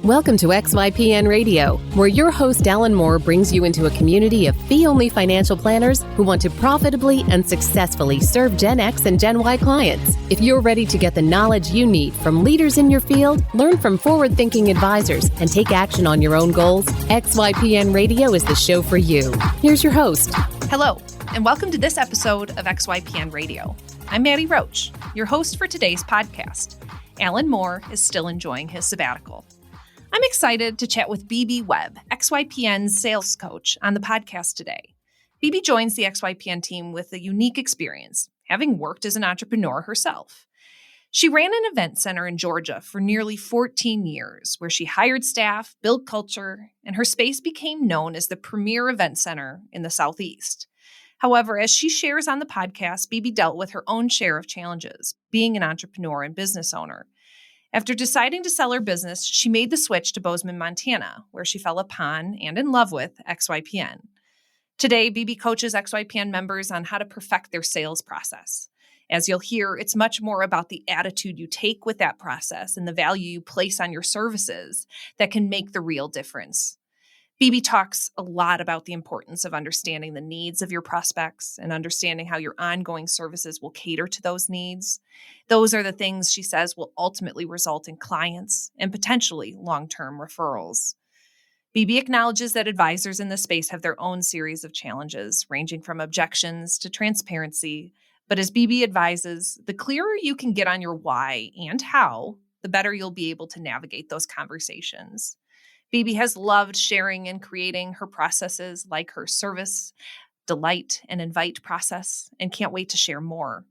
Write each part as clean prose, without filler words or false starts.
Welcome to XYPN Radio, where your host Alan Moore brings you into a community of fee-only financial planners who want to profitably and successfully serve Gen X and Gen Y clients. If you're ready to get the knowledge you need from leaders in your field, learn from forward-thinking advisors, and take action on your own goals, XYPN Radio is the show for you. Here's your host. Hello, and welcome to this episode of XYPN Radio. I'm Maddie Roach, your host for today's podcast. Alan Moore is still enjoying his sabbatical. I'm excited to chat with Webb, XYPN's sales coach, on the podcast today. Joins the XYPN team with a unique experience, having worked as an entrepreneur herself. She ran an event center in Georgia for nearly 14 years, where she hired staff, built culture, and her space became known as the premier event center in the Southeast. However, as she shares on the podcast, dealt with her own share of challenges, being an entrepreneur and business owner. After deciding to sell her business, she made the switch to Bozeman, Montana, where she fell upon and in love with XYPN. Today, coaches XYPN members on how to perfect their sales process. As you'll hear, it's much more about the attitude you take with that process and the value you place on your services that can make the real difference. Talks a lot about the importance of understanding the needs of your prospects and understanding how your ongoing services will cater to those needs. Those are the things, she says, will ultimately result in clients and potentially long-term referrals. Acknowledges that advisors in this space have their own series of challenges, ranging from objections to transparency. But as advises, the clearer you can get on your why and how, the better you'll be able to navigate those conversations. Has loved sharing and creating her processes like her service, delight, and invite process, and can't wait to share more.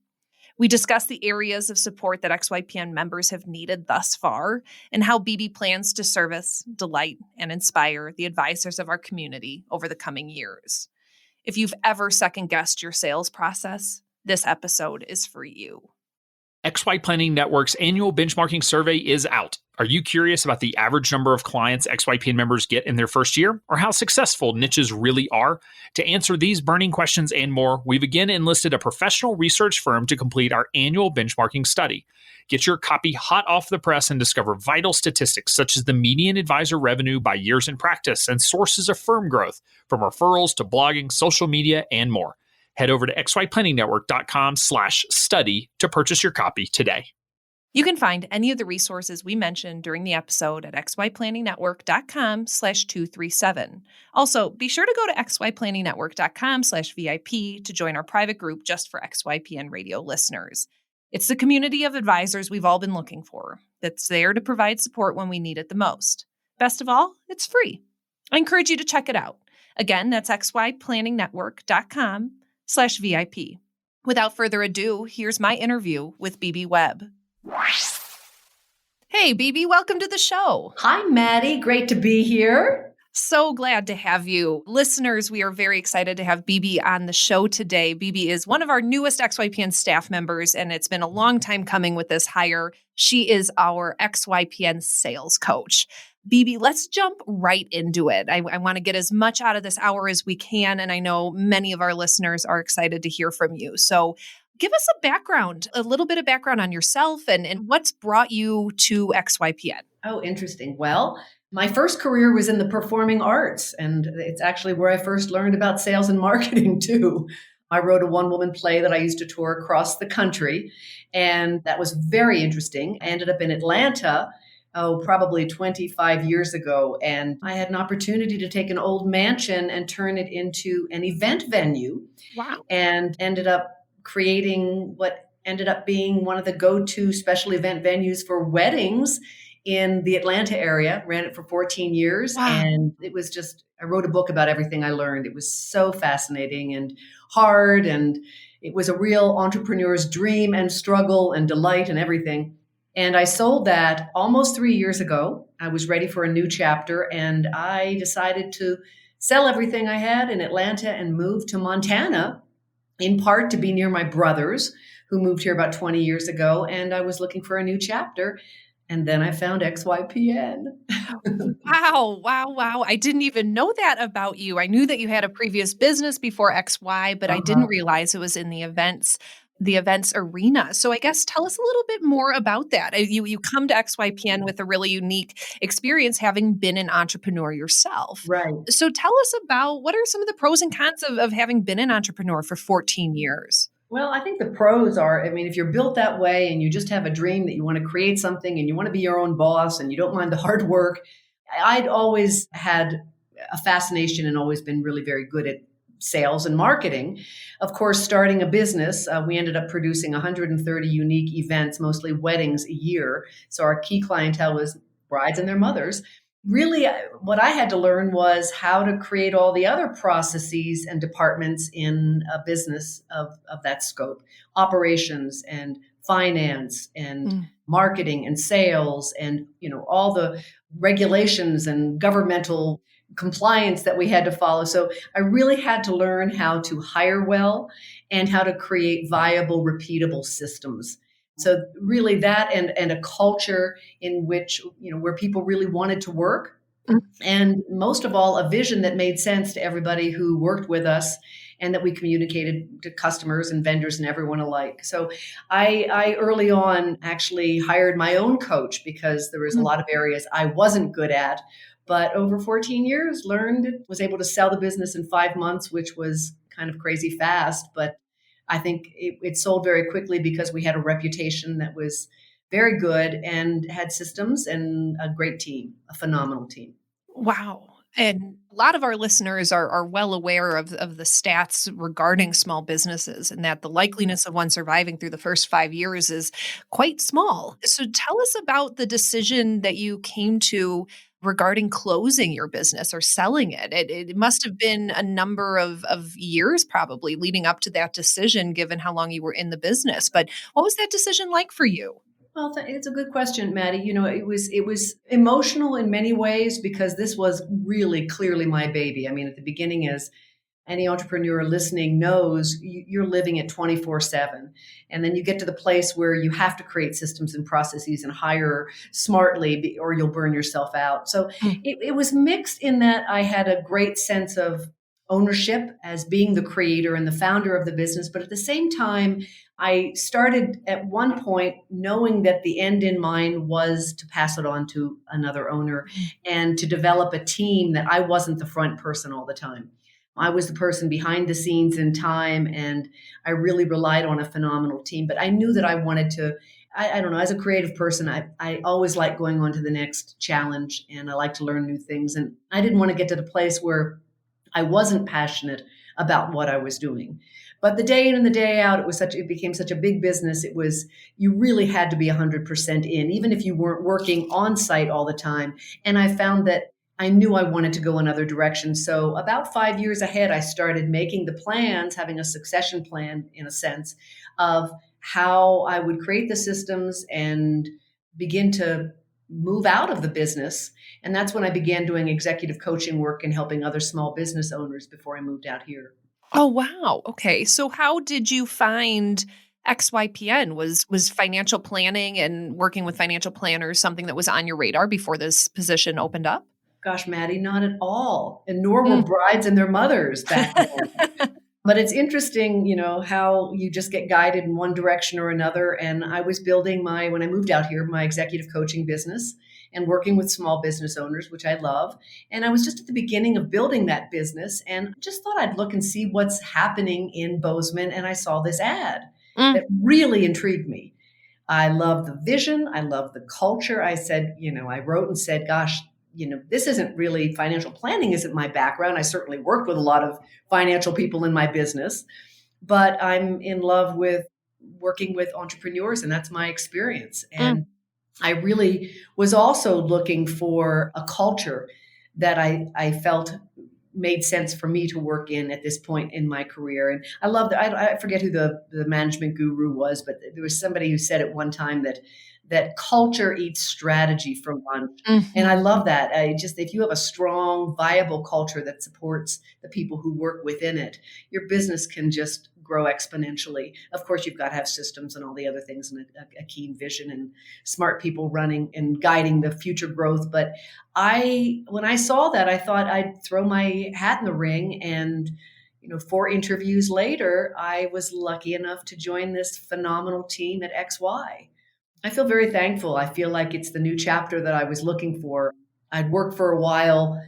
We discuss the areas of support that XYPN members have needed thus far and how plans to service, delight, and inspire the advisors of our community over the coming years. If you've ever second-guessed your sales process, this episode is for you. XY Planning Network's annual benchmarking survey is out. Are you curious about the average number of clients XYPN members get in their first year, or how successful niches really are? To answer these burning questions and more, we've again enlisted a professional research firm to complete our annual benchmarking study. Get your copy hot off the press and discover vital statistics such as the median advisor revenue by years in practice and sources of firm growth, from referrals to blogging, social media, and more. Head over to xyplanningnetwork.com/study to purchase your copy today. You can find any of the resources we mentioned during the episode at xyplanningnetwork.com/237. Also, be sure to go to xyplanningnetwork.com/VIP to join our private group just for XYPN radio listeners. It's the community of advisors we've all been looking for that's there to provide support when we need it the most. Best of all, it's free. I encourage you to check it out. Again, that's xyplanningnetwork.com/VIP. Without further ado, here's my interview with Webb. Hey, welcome to the show. Hi, Maddie. Great to be here. So glad to have you. Listeners, we are very excited to have on the show today. Is one of our newest XYPN staff members, and it's been a long time coming with this hire. She is our XYPN sales coach. Let's jump right into it. I want to get as much out of this hour as we can, and I know many of our listeners are excited to hear from you. So give us a little bit of background on yourself and what's brought you to XYPN. Oh, interesting. Well, my first career was in the performing arts, and it's actually where I first learned about sales and marketing, too. I wrote a one-woman play that I used to tour across the country, and that was very interesting. I ended up in Atlanta, probably 25 years ago, and I had an opportunity to take an old mansion and turn it into an event venue. Wow. And ended up creating what ended up being one of the go-to special event venues for weddings in the Atlanta area. Ran it for 14 years. Wow. And it was just, I wrote a book about everything I learned. It was so fascinating and hard. And it was a real entrepreneur's dream and struggle and delight and everything. And I sold that almost 3 years ago. I was ready for a new chapter, and I decided to sell everything I had in Atlanta and move to Montana, in part to be near my brothers who moved here about 20 years ago. And I was looking for a new chapter. And then I found XYPN. Wow. I didn't even know that about you. I knew that you had a previous business before XY, but I didn't realize it was in the events. the events arena. So I guess tell us a little bit more about that. You come to XYPN with a really unique experience, having been an entrepreneur yourself. Right. So tell us about what are some of the pros and cons of having been an entrepreneur for 14 years? Well, I think the pros are, I mean, if you're built that way and you just have a dream that you want to create something and you want to be your own boss and you don't mind the hard work, I'd always had a fascination and always been really very good at sales and marketing. Of course, starting a business, we ended up producing 130 unique events, mostly weddings a year. So our key clientele was brides and their mothers. Really, what I had to learn was how to create all the other processes and departments in a business of that scope, operations and finance and marketing and sales and, all the regulations and governmental compliance that we had to follow. So I really had to learn how to hire well and how to create viable, repeatable systems. So really that and a culture in which, where people really wanted to work. And most of all, a vision that made sense to everybody who worked with us and that we communicated to customers and vendors and everyone alike. So I early on actually hired my own coach because there was a lot of areas I wasn't good at. But over 14 years, was able to sell the business in 5 months, which was kind of crazy fast. But I think it sold very quickly because we had a reputation that was very good and had systems and a great team, a phenomenal team. Wow. And a lot of our listeners are well aware of the stats regarding small businesses and that the likeliness of one surviving through the first 5 years is quite small. So tell us about the decision that you came to regarding closing your business or selling it. It must have been a number of years probably leading up to that decision, given how long you were in the business. But what was that decision like for you? Well, it's a good question, Maddie. It was emotional in many ways because this was really clearly my baby. I mean, at the beginning, as any entrepreneur listening knows, you're living it 24/7. And then you get to the place where you have to create systems and processes and hire smartly or you'll burn yourself out. So it was mixed in that I had a great sense of ownership as being the creator and the founder of the business. But at the same time, I started at one point knowing that the end in mind was to pass it on to another owner and to develop a team that I wasn't the front person all the time. I was the person behind the scenes in time, and I really relied on a phenomenal team. But I knew that I wanted to, I don't know, as a creative person, I always like going on to the next challenge and I like to learn new things. And I didn't want to get to the place where I wasn't passionate about what I was doing. But the day in and the day out, it became such a big business. You really had to be 100% in, even if you weren't working on site all the time. And I found that I knew I wanted to go another direction. So about 5 years ahead, I started making the plans, having a succession plan in a sense of how I would create the systems and begin to move out of the business. And that's when I began doing executive coaching work and helping other small business owners before I moved out here. Oh, wow. Okay. So how did you find XYPN? Was financial planning and working with financial planners something that was on your radar before this position opened up? Gosh, Maddie, not at all. And nor were brides and their mothers back then. But it's interesting, how you just get guided in one direction or another. And I was building when I moved out here, my executive coaching business and working with small business owners, which I love. And I was just at the beginning of building that business and just thought I'd look and see what's happening in Bozeman. And I saw this ad that really intrigued me. I love the vision. I love the culture. I said, I wrote and said, gosh, this isn't really financial planning isn't my background. I certainly worked with a lot of financial people in my business, but I'm in love with working with entrepreneurs and that's my experience. And I really was also looking for a culture that I felt made sense for me to work in at this point in my career. And I love that. I forget who the management guru was, but there was somebody who said at one time that culture eats strategy for lunch. And I love that. If you have a strong, viable culture that supports the people who work within it, your business can just grow exponentially. Of course, you've got to have systems and all the other things and a keen vision and smart people running and guiding the future growth. But when I saw that, I thought I'd throw my hat in the ring and 4 interviews later, I was lucky enough to join this phenomenal team at XY. I feel very thankful. I feel like it's the new chapter that I was looking for. I'd worked for a while,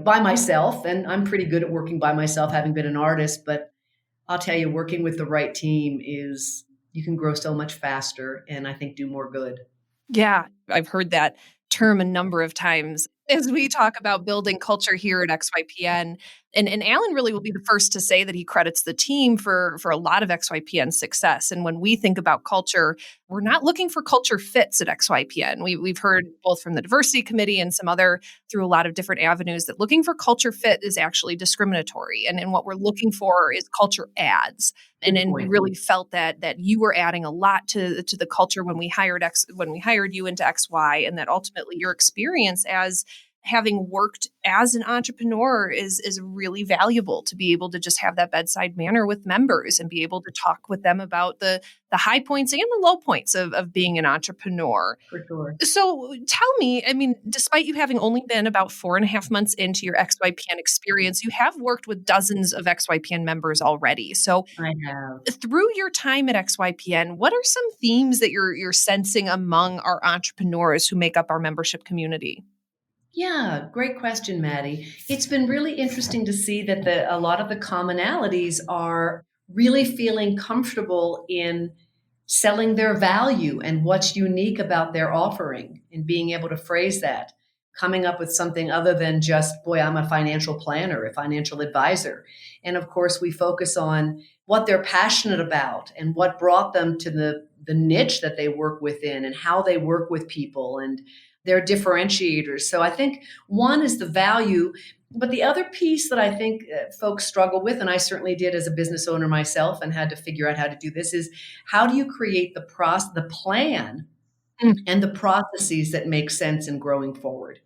by myself, and I'm pretty good at working by myself, having been an artist. But I'll tell you, working with the right team you can grow so much faster and I think do more good. Yeah, I've heard that term a number of times as we talk about building culture here at XYPN. And Alan really will be the first to say that he credits the team for a lot of XYPN's success. And when we think about culture, we're not looking for culture fits at XYPN. We've heard both from the diversity committee and some other through a lot of different avenues that looking for culture fit is actually discriminatory. And what we're looking for is culture adds. And we really felt that you were adding a lot to the culture when we hired you into XY, and that ultimately your experience as having worked as an entrepreneur is really valuable to be able to just have that bedside manner with members and be able to talk with them about the high points and the low points of being an entrepreneur. For sure. So tell me, despite you having only been about 4.5 months into your XYPN experience, you have worked with dozens of XYPN members already. So I have. Through your time at XYPN, what are some themes that you're sensing among our entrepreneurs who make up our membership community? Yeah, great question, Maddie. It's been really interesting to see that a lot of the commonalities are really feeling comfortable in selling their value and what's unique about their offering and being able to phrase that, coming up with something other than just, boy, I'm a financial planner, a financial advisor. And of course, we focus on what they're passionate about and what brought them to the niche that they work within and how they work with people and their differentiators. So I think one is the value, but the other piece that I think folks struggle with, and I certainly did as a business owner myself and had to figure out how to do this, is how do you create the plan and the processes that make sense in growing forward?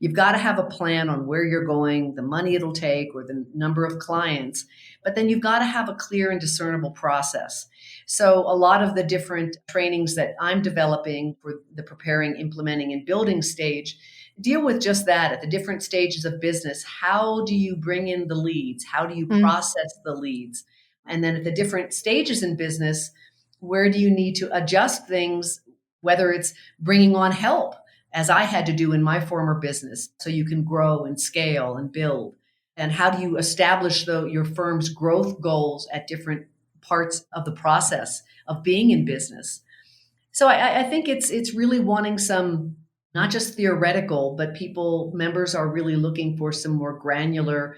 You've got to have a plan on where you're going, the money it'll take, or the number of clients, but then you've got to have a clear and discernible process. So a lot of the different trainings that I'm developing for the preparing, implementing, and building stage deal with just that at the different stages of business. How do you bring in the leads? How do you process the leads? And then at the different stages in business, where do you need to adjust things, whether it's bringing on help, as I had to do in my former business, so you can grow and scale and build? And how do you establish your firm's growth goals at different parts of the process of being in business? So I think it's really wanting some, not just theoretical, but members are really looking for some more granular,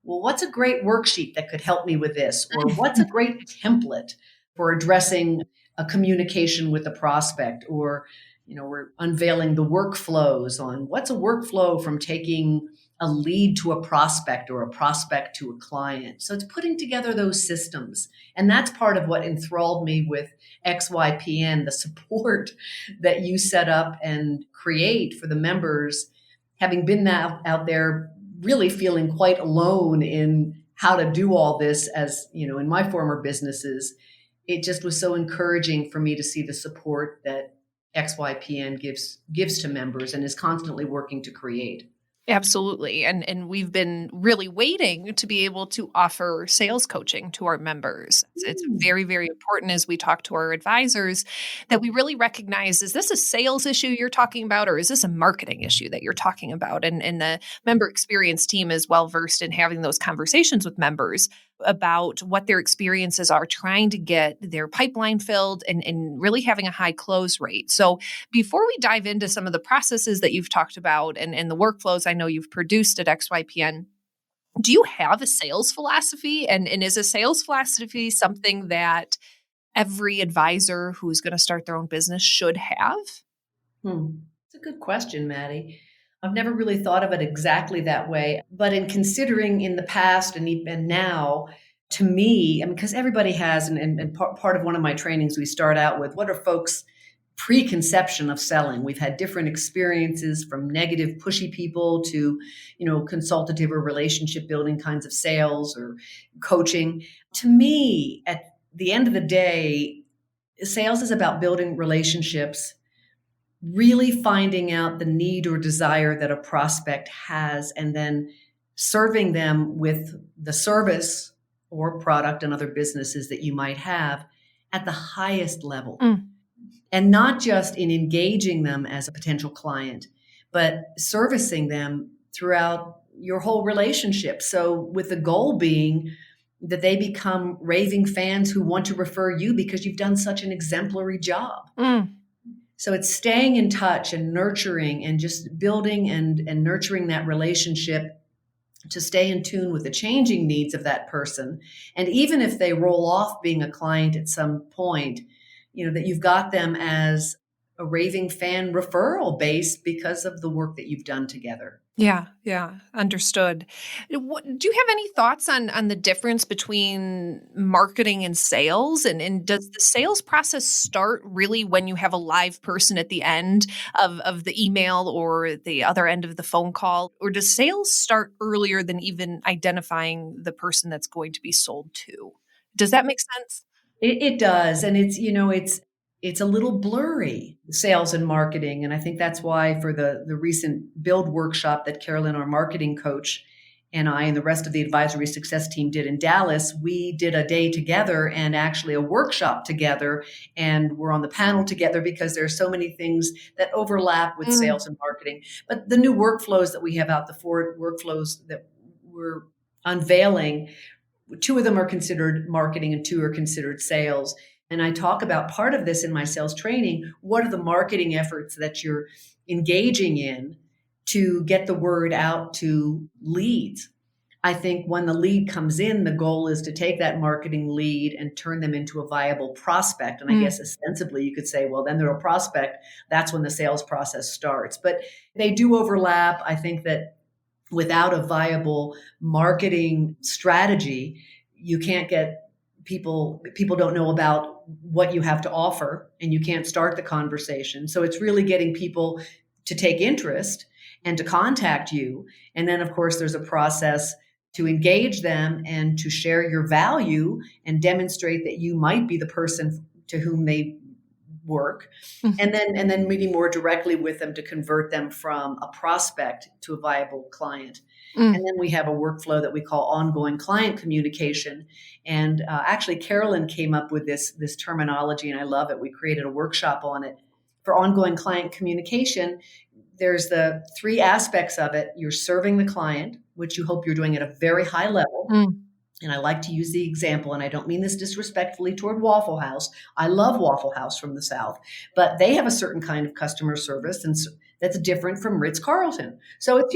well, what's a great worksheet that could help me with this? Or what's a great template for addressing a communication with a prospect? Or, we're unveiling the workflows on what's a workflow from taking a lead to a prospect or a prospect to a client. So it's putting together those systems. And that's part of what enthralled me with XYPN, the support that you set up and create for the members, having been out there really feeling quite alone in how to do all this as, in my former businesses. It just was so encouraging for me to see the support that XYPN gives to members and is constantly working to create. Absolutely. And we've been really waiting to be able to offer sales coaching to our members. It's very, very important as we talk to our advisors that we really recognize, is this a sales issue you're talking about, or is this a marketing issue that you're talking about? And the member experience team is well versed in having those conversations with members about what their experiences are, trying to get their pipeline filled and really having a high close rate. So before we dive into some of the processes that you've talked about and the workflows I know you've produced at XYPN, do you have a sales philosophy? And is a sales philosophy something that every advisor who's going to start their own business should have? It's a good question, Maddie. I've never really thought of it exactly that way, but in considering in the past and now, to me, because everybody has, and part of one of my trainings, we start out with, what are folks' preconception of selling? We've had different experiences, from negative, pushy people to, consultative or relationship building kinds of sales or coaching. To me, at the end of the day, sales is about building relationships, really finding out the need or desire that a prospect has, and then serving them with the service or product and other businesses that you might have at the highest level. And not just in engaging them as a potential client, but servicing them throughout your whole relationship. So with the goal being that they become raving fans who want to refer you because you've done such an exemplary job. So it's staying in touch and nurturing and just building and nurturing that relationship to stay in tune with the changing needs of that person. And even if they roll off being a client at some point, that you've got them as a raving fan referral base because of the work that you've done together. Yeah, understood. Do you have any thoughts on the difference between marketing and sales? And does the sales process start really when you have a live person at the end of the email or the other end of the phone call? Or does sales start earlier than even identifying the person that's going to be sold to? Does that make sense? It does. And it's a little blurry, sales and marketing. And I think that's why for the recent build workshop that Carolyn, our marketing coach, and I and the rest of the advisory success team did in Dallas, we did a day together and actually a workshop together. And we're on the panel together because there are so many things that overlap with sales and marketing. But the new workflows that we have out, the 4 workflows that we're unveiling, 2 of them are considered marketing and 2 are considered sales. And I talk about part of this in my sales training. What are the marketing efforts that you're engaging in to get the word out to leads? I think when the lead comes in, the goal is to take that marketing lead and turn them into a viable prospect. And I guess ostensibly you could say, well, then they're a prospect. That's when the sales process starts. But they do overlap. I think that without a viable marketing strategy, you can't get people don't know about what you have to offer and you can't start the conversation. So it's really getting people to take interest and to contact you. And then of course there's a process to engage them and to share your value and demonstrate that you might be the person to whom they work, and then meeting more directly with them to convert them from a prospect to a viable client. And then we have a workflow that we call ongoing client communication. And actually, Carolyn came up with this terminology, and I love it. We created a workshop on it. For ongoing client communication, there's the 3 aspects of it. You're serving the client, which you hope you're doing at a very high level. And I like to use the example, and I don't mean this disrespectfully toward Waffle House. I love Waffle House from the South, but they have a certain kind of customer service and that's different from Ritz-Carlton. So it's,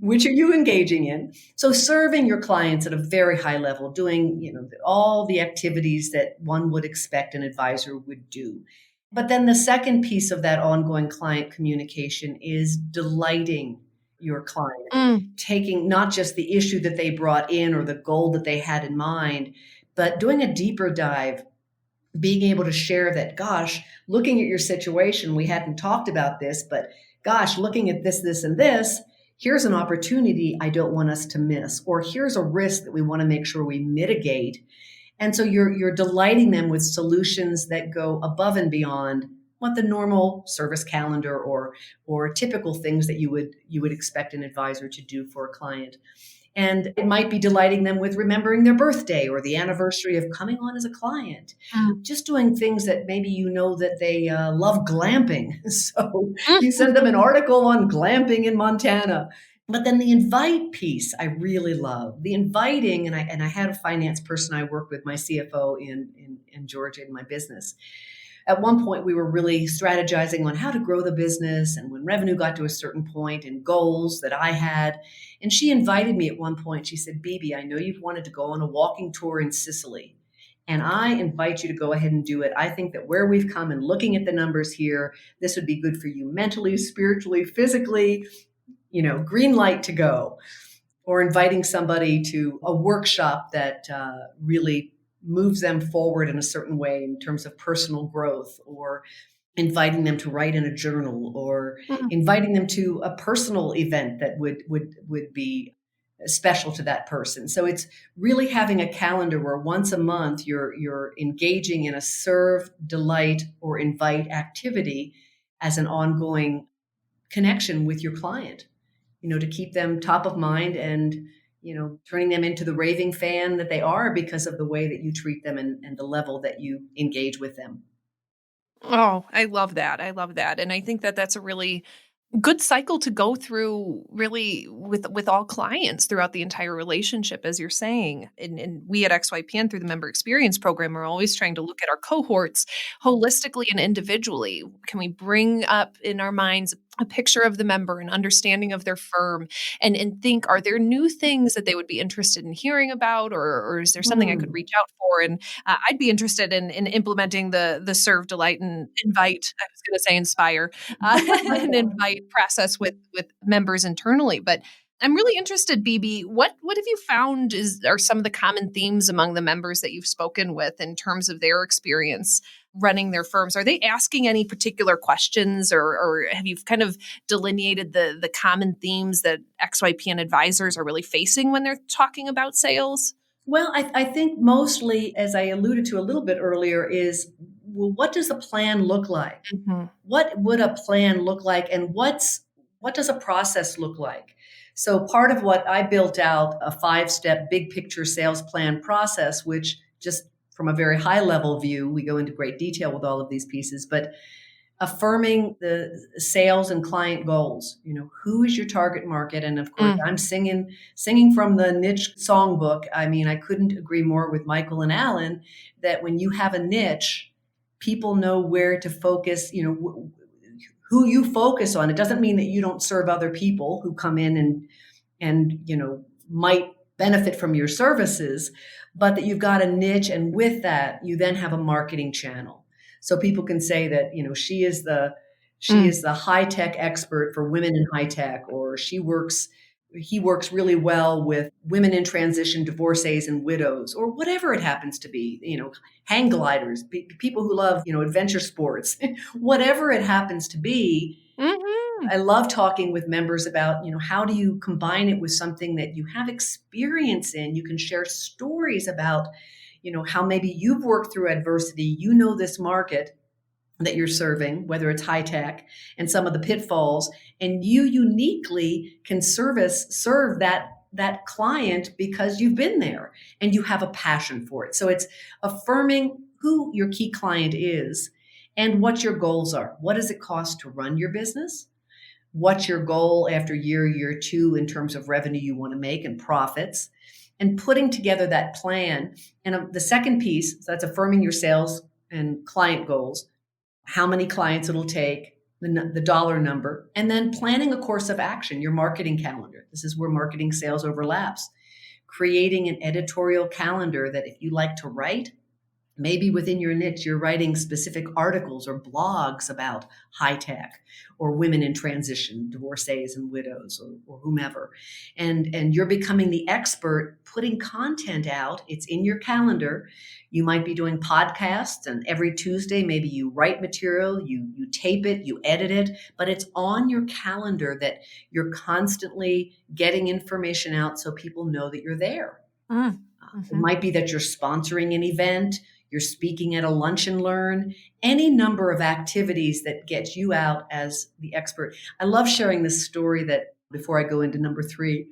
which are you engaging in? So serving your clients at a very high level, doing, all the activities that one would expect an advisor would do. But then the second piece of that ongoing client communication is delighting your client, taking not just the issue that they brought in or the goal that they had in mind, but doing a deeper dive, being able to share that, gosh, looking at your situation, we hadn't talked about this, but gosh, looking at this, this, and this, here's an opportunity I don't want us to miss, or here's a risk that we want to make sure we mitigate. And so you're delighting them with solutions that go above and beyond what the normal service calendar or typical things that you would expect an advisor to do for a client. And it might be delighting them with remembering their birthday or the anniversary of coming on as a client. Just doing things that maybe that they love glamping. So you send them an article on glamping in Montana. But then the invite piece, I really love. The inviting, and I had a finance person I worked with, my CFO in Georgia in my business. At one point, we were really strategizing on how to grow the business and when revenue got to a certain point and goals that I had. And she invited me at one point. She said, "Bibi, I know you've wanted to go on a walking tour in Sicily, and I invite you to go ahead and do it. I think that where we've come and looking at the numbers here, this would be good for you mentally, spiritually, physically, green light to go." Or inviting somebody to a workshop that really moves them forward in a certain way in terms of personal growth, or inviting them to write in a journal, or inviting them to a personal event that would be special to that person. So it's really having a calendar where once a month you're engaging in a serve, delight, or invite activity as an ongoing connection with your client, to keep them top of mind and turning them into the raving fan that they are because of the way that you treat them and the level that you engage with them. Oh, I love that. I love that. And I think that that's a really good cycle to go through really with all clients throughout the entire relationship, as you're saying. And we at XYPN through the member experience program are always trying to look at our cohorts holistically and individually. Can we bring up in our minds a picture of the member, an understanding of their firm, and think, are there new things that they would be interested in hearing about, or is there something I could reach out for? And I'd be interested in implementing the serve, delight, and invite. I was going to say inspire, and invite process with members internally. But I'm really interested, BB. What have you found are some of the common themes among the members that you've spoken with in terms of their experience running their firms? Are they asking any particular questions, or have you kind of delineated the common themes that XYPN advisors are really facing when they're talking about sales? Well, I think mostly, as I alluded to a little bit earlier, is, well, what does a plan look like? Mm-hmm. What would a plan look like, and what does a process look like? So part of what I built out, a 5-step big picture sales plan process, which just from a very high level view, we go into great detail with all of these pieces, but affirming the sales and client goals. Who is your target market? And of course, I'm singing from the niche songbook. I mean, I couldn't agree more with Michael and Alan that when you have a niche, people know where to focus, who you focus on. It doesn't mean that you don't serve other people who come in and might benefit from your services, but that you've got a niche, and with that, you then have a marketing channel. So people can say that, she is the high tech expert for women in high tech, or he works really well with women in transition, divorcees and widows, or whatever it happens to be, hang gliders, people who love, adventure sports, whatever it happens to be. Mm-hmm. I love talking with members about, how do you combine it with something that you have experience in? You can share stories about, how maybe you've worked through adversity, this market that you're serving, whether it's high tech, and some of the pitfalls, and you uniquely can serve that client because you've been there and you have a passion for it. So it's affirming who your key client is and what your goals are. What does it cost to run your business? What's your goal after year 2 in terms of revenue you want to make and profits? And putting together that plan. And the second piece, so that's affirming your sales and client goals, how many clients it'll take, the dollar number, and then planning a course of action, your marketing calendar. This is where marketing sales overlaps. Creating an editorial calendar that if you like to write, maybe within your niche, you're writing specific articles or blogs about high tech or women in transition, divorcees and widows, or whomever. And you're becoming the expert putting content out. It's in your calendar. You might be doing podcasts, and every Tuesday, maybe you write material, you tape it, you edit it, but it's on your calendar that you're constantly getting information out so people know that you're there. Mm-hmm. It might be that you're sponsoring an event, you're speaking at a lunch and learn, any number of activities that get you out as the expert. I love sharing this story that before I go into number 3,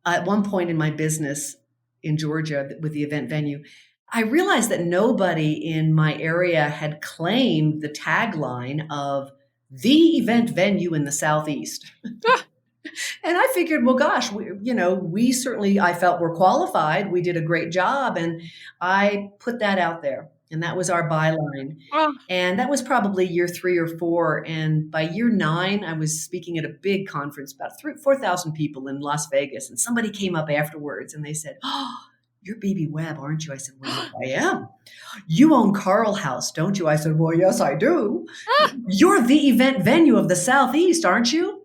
at one point in my business in Georgia with the event venue, I realized that nobody in my area had claimed the tagline of the event venue in the Southeast. And I figured, well, gosh, we certainly, I felt we're qualified. We did a great job. And I put that out there. And that was our byline. Oh. And that was probably year 3 or 4. And by year 9, I was speaking at a big conference, about 4,000 people in Las Vegas. And somebody came up afterwards and they said, "Oh, you're BB Webb, aren't you?" I said, "Well, I am." "You own Carl House, don't you?" I said, "Well, yes, I do." "You're the event venue of the Southeast, aren't you?"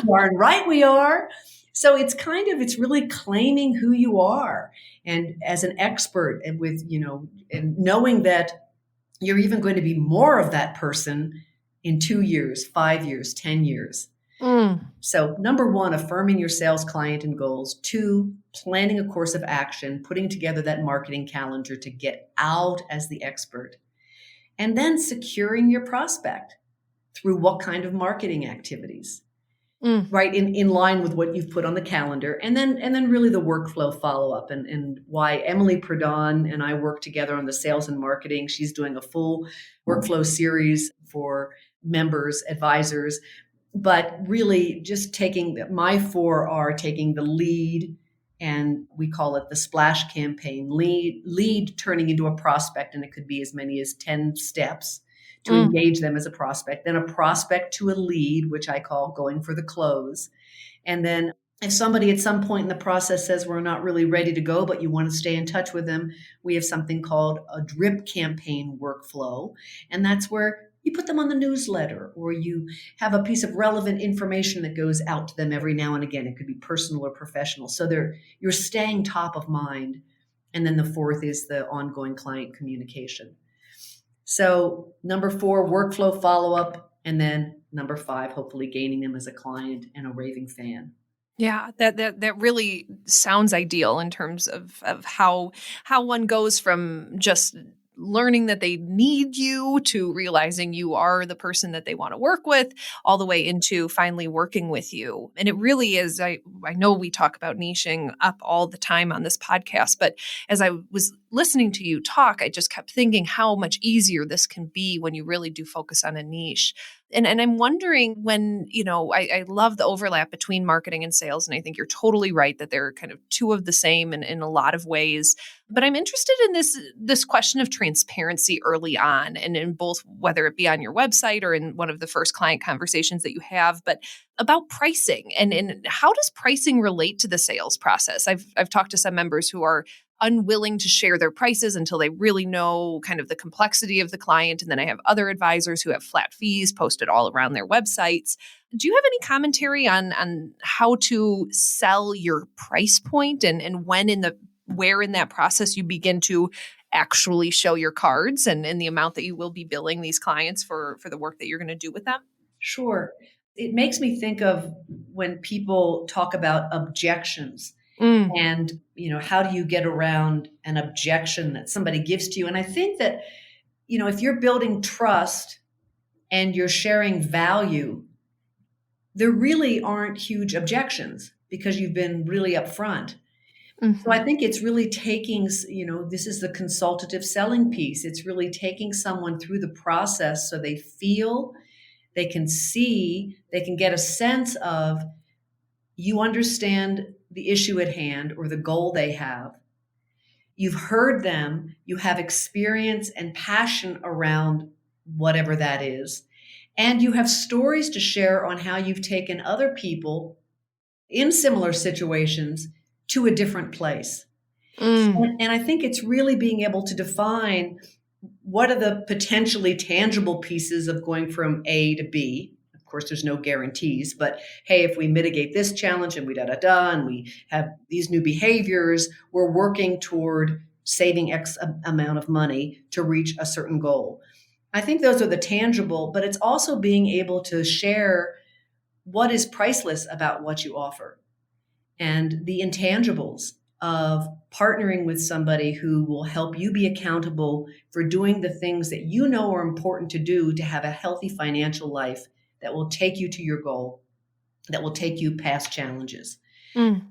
Darn right we are. So it's really claiming who you are, and as an expert, and with, and knowing that you're even going to be more of that person in 2 years, 5 years, 10 years. So number 1, affirming your sales, client, and goals. 2, planning a course of action, putting together that marketing calendar to get out as the expert. And then securing your prospect through what kind of marketing activities. right, in line with what you've put on the calendar. And then really the workflow follow-up and why Emily Perdon and I work together on the sales and marketing. She's doing a full workflow series for members, advisors, but really just my four are taking the lead, and we call it the splash campaign, lead turning into a prospect, and it could be as many as 10 steps to engage them as a prospect, then a prospect to a lead, which I call going for the close. And then if somebody at some point in the process says we're not really ready to go, but you want to stay in touch with them, we have something called a drip campaign workflow. And that's where you put them on the newsletter, or you have a piece of relevant information that goes out to them every now and again. It could be personal or professional. So you're staying top of mind. And then the fourth is the ongoing client communication. So number 4, workflow follow-up. And then number 5, hopefully gaining them as a client and a raving fan. Yeah, that really sounds ideal in terms of how one goes from just learning that they need you to realizing you are the person that they want to work with, all the way into finally working with you. And it really is, I know we talk about niching up all the time on this podcast, but as I was listening to you talk, I just kept thinking how much easier this can be when you really do focus on a niche. And I'm wondering when, I love the overlap between marketing and sales. And I think you're totally right that they're kind of two of the same in a lot of ways. But I'm interested in this question of transparency early on, and in both, whether it be on your website or in one of the first client conversations that you have, but about pricing and how does pricing relate to the sales process? I've talked to some members who are unwilling to share their prices until they really know kind of the complexity of the client. And then I have other advisors who have flat fees posted all around their websites. Do you have any commentary on how to sell your price point and where in that process you begin to actually show your cards and the amount that you will be billing these clients for the work that you're going to do with them? Sure. It makes me think of when people talk about objections. And, how do you get around an objection that somebody gives to you? And I think that, if you're building trust and you're sharing value, there really aren't huge objections because you've been really upfront. Mm-hmm. So I think it's really taking, this is the consultative selling piece. It's really taking someone through the process so they feel, they can see, they can get a sense of, you understand the issue at hand or the goal they have. You've heard them, you have experience and passion around whatever that is. And you have stories to share on how you've taken other people in similar situations to a different place. And I think it's really being able to define what are the potentially tangible pieces of going from A to B. Of course, there's no guarantees, but hey, if we mitigate this challenge and we and we have these new behaviors, we're working toward saving X amount of money to reach a certain goal. I think those are the tangible, but it's also being able to share what is priceless about what you offer and the intangibles of partnering with somebody who will help you be accountable for doing the things that you know are important to do to have a healthy financial life that will take you to your goal, that will take you past challenges.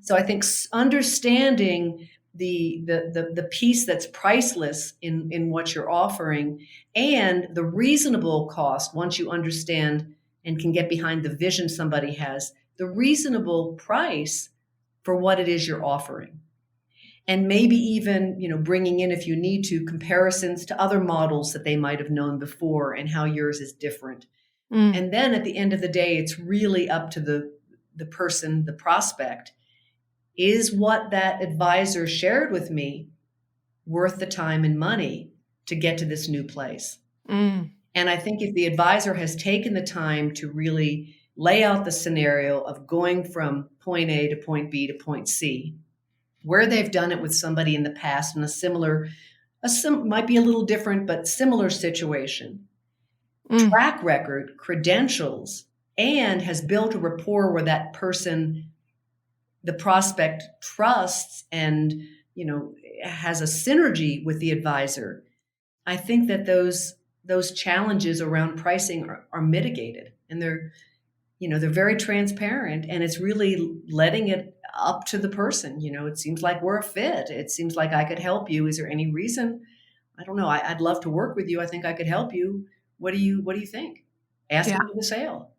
So I think understanding the piece that's priceless in what you're offering and the reasonable cost, once you understand and can get behind the vision somebody has, the reasonable price for what it is you're offering. And maybe even, bringing in, if you need to, comparisons to other models that they might have known before and how yours is different. And then at the end of the day, it's really up to the person, the prospect. Is what that advisor shared with me worth the time and money to get to this new place? And I think if the advisor has taken the time to really lay out the scenario of going from point A to point B to point C, where they've done it with somebody in the past in might be a little different, but similar situation, track record, credentials, and has built a rapport where that person, the prospect, trusts and, has a synergy with the advisor. I think that those challenges around pricing are mitigated, and they're very transparent, and it's really letting it up to the person. It seems like we're a fit. It seems like I could help you. Is there any reason? I don't know. I'd love to work with you. I think I could help you. What do you think? Yeah. Asking for the sale.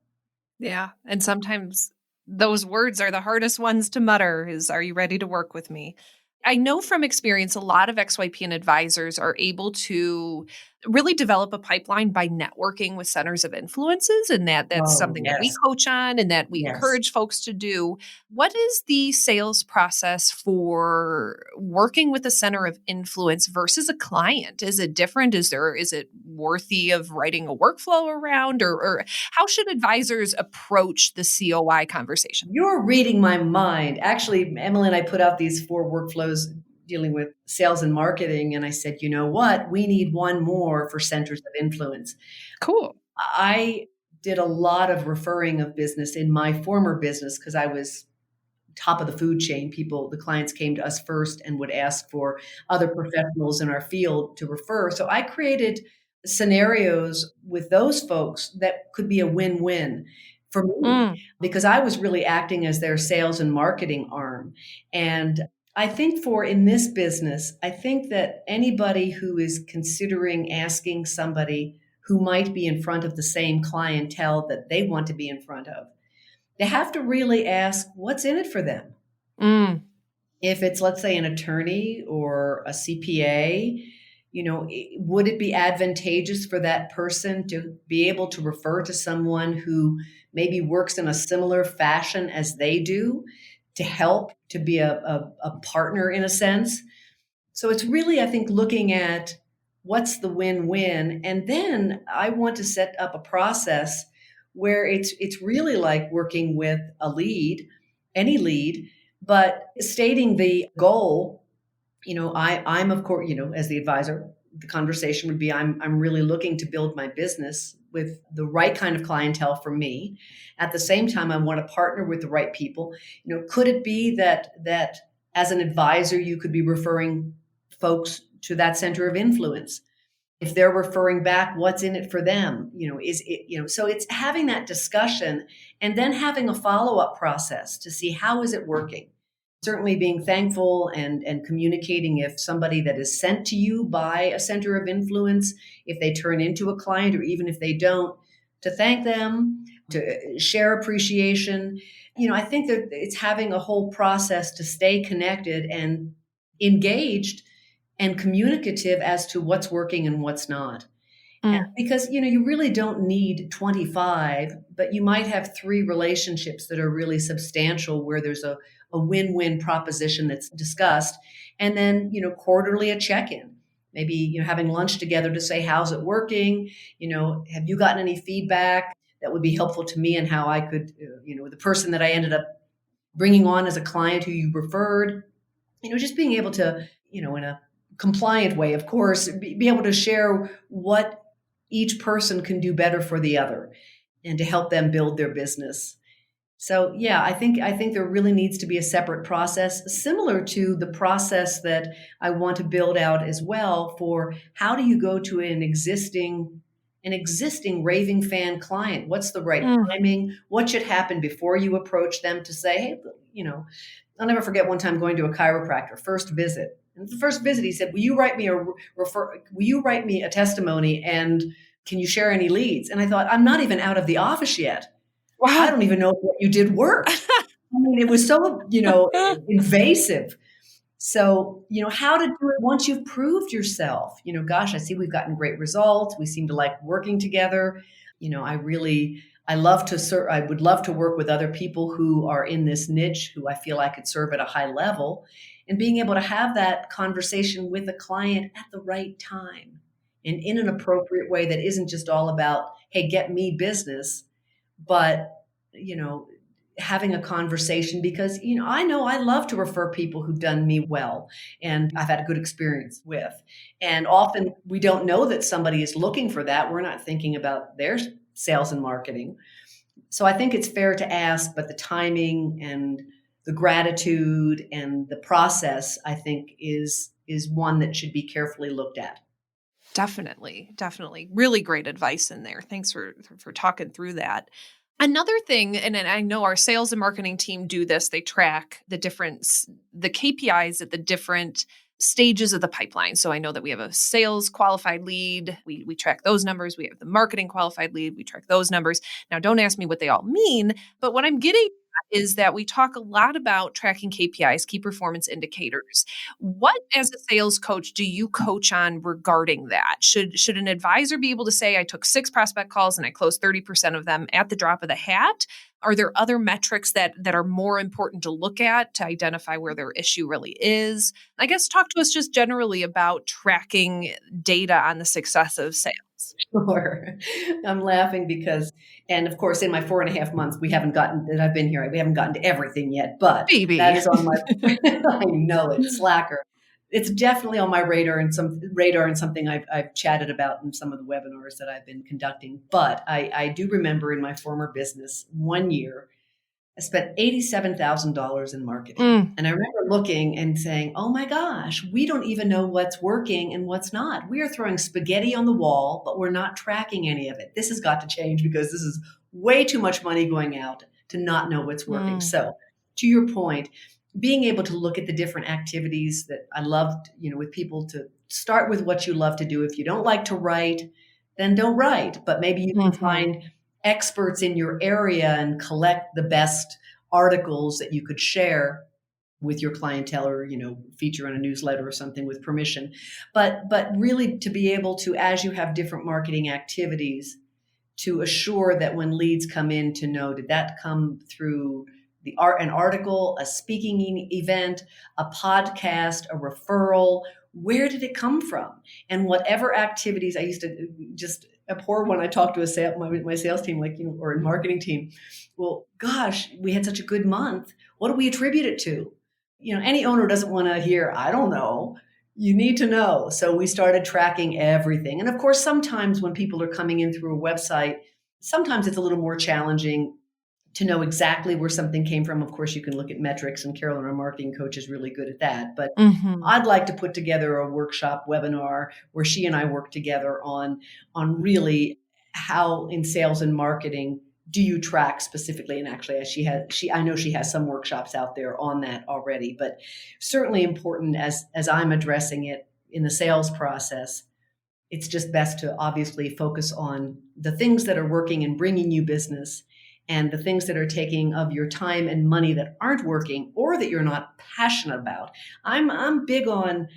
Yeah. And sometimes those words are the hardest ones to mutter is, are you ready to work with me? I know from experience, a lot of XYPN advisors are able to really develop a pipeline by networking with centers of influences, and that's Oh, something that we yes. coach on and that we Yes. encourage folks to do. What is the sales process for working with a center of influence versus a client? Is it different? Is it worthy of writing a workflow around, or how should advisors approach the COI conversation? You're reading my mind. Actually, Emily and I put out these 4 workflows dealing with sales and marketing. And I said, you know what? We need one more for centers of influence. Cool. I did a lot of referring of business in my former business because I was top of the food chain. The clients came to us first and would ask for other professionals in our field to refer. So I created scenarios with those folks that could be a win-win for me Mm. because I was really acting as their sales and marketing arm. And I think in this business, I think that anybody who is considering asking somebody who might be in front of the same clientele that they want to be in front of, they have to really ask what's in it for them. Mm. If it's, let's say, an attorney or a CPA, would it be advantageous for that person to be able to refer to someone who maybe works in a similar fashion as they do to help to be a partner in a sense? So it's really, I think, looking at what's the win-win. And then I want to set up a process where it's really like working with a lead, any lead, but stating the goal. I'm of course, as the advisor, the conversation would be, I'm really looking to build my business with the right kind of clientele for me. At the same time, I want to partner with the right people. Could it be that as an advisor, you could be referring folks to that center of influence? If they're referring back, what's in it for them? Is it, so it's having that discussion and then having a follow-up process to see how is it working. Certainly being thankful and communicating if somebody that is sent to you by a center of influence, if they turn into a client or even if they don't, to thank them, to share appreciation. I think that it's having a whole process to stay connected and engaged and communicative as to what's working and what's not. Mm. Because, you really don't need 25, but you might have 3 relationships that are really substantial where there's a win-win proposition that's discussed. And then, quarterly a check-in, maybe, having lunch together to say, how's it working? Have you gotten any feedback that would be helpful to me and how I could, the person that I ended up bringing on as a client who you referred, just being able to, in a compliant way, of course, be able to share what each person can do better for the other and to help them build their business. So yeah, I think there really needs to be a separate process similar to the process that I want to build out as well for how do you go to an existing raving fan client? What's the right Mm. timing? What should happen before you approach them to say, hey, I'll never forget one time going to a chiropractor, first visit. And the first visit, he said, will you write me a testimony and can you share any leads? And I thought, I'm not even out of the office yet. I Wow. don't even know if what you did worked. I mean, it was so, invasive. So, how to do it once you've proved yourself. Gosh, I see we've gotten great results. We seem to like working together. I love to serve. I would love to work with other people who are in this niche who I feel I could serve at a high level, and being able to have that conversation with a client at the right time and in an appropriate way that isn't just all about, hey, get me business, but, having a conversation because, I know I love to refer people who've done me well and I've had a good experience with. And often we don't know that somebody is looking for that. We're not thinking about their sales and marketing. So I think it's fair to ask, but the timing and the gratitude and the process, I think, is one that should be carefully looked at. Definitely. Definitely. Really great advice in there. Thanks for talking through that. Another thing, and I know our sales and marketing team do this, they track the KPIs at the different stages of the pipeline. So I know that we have a sales qualified lead. We track those numbers. We have the marketing qualified lead. We track those numbers. Now, don't ask me what they all mean, but what I'm getting at is that we talk a lot about tracking KPIs, key performance indicators. What, as a sales coach, do you coach on regarding that? Should an advisor be able to say, I took 6 prospect calls and I closed 30% of them at the drop of the hat? Are there other metrics that are more important to look at to identify where their issue really is? I guess talk to us just generally about tracking data on the success of sales. Sure. I'm laughing because, and of course, in my 4.5 months, we haven't gotten to everything yet, but Baby. that is on my, I know it, slacker. It's definitely on my radar and something I've chatted about in some of the webinars that I've been conducting. But I do remember in my former business, one year, I spent $87,000 in marketing. And I remember looking and saying, oh my gosh, we don't even know what's working and what's not. We are throwing spaghetti on the wall, but we're not tracking any of it. This has got to change because this is way too much money going out to not know what's working. So to your point, being able to look at the different activities that I loved, with people, to start with what you love to do. If you don't like to write, then don't write, but maybe you can find experts in your area and collect the best articles that you could share with your clientele, or feature on a newsletter or something with permission. But really, to be able to, as you have different marketing activities, to assure that when leads come in, to know, did that come through an article, a speaking event, a podcast, a referral? Where did it come from? And whatever activities, I used to just abhor when I talked to my sales team, or a marketing team. Well, gosh, we had such a good month. What do we attribute it to? Any owner doesn't want to hear, I don't know. You need to know. So we started tracking everything. And of course, sometimes when people are coming in through a website, sometimes it's a little more challenging to know exactly where something came from. Of course, you can look at metrics, and Carolyn, our marketing coach, is really good at that. But I'd like to put together a workshop webinar where she and I work together on really how in sales and marketing do you track specifically. And actually, I know she has some workshops out there on that already, but certainly important as I'm addressing it in the sales process. It's just best to obviously focus on the things that are working and bringing you business, and the things that are taking of your time and money that aren't working or that you're not passionate about. I'm big on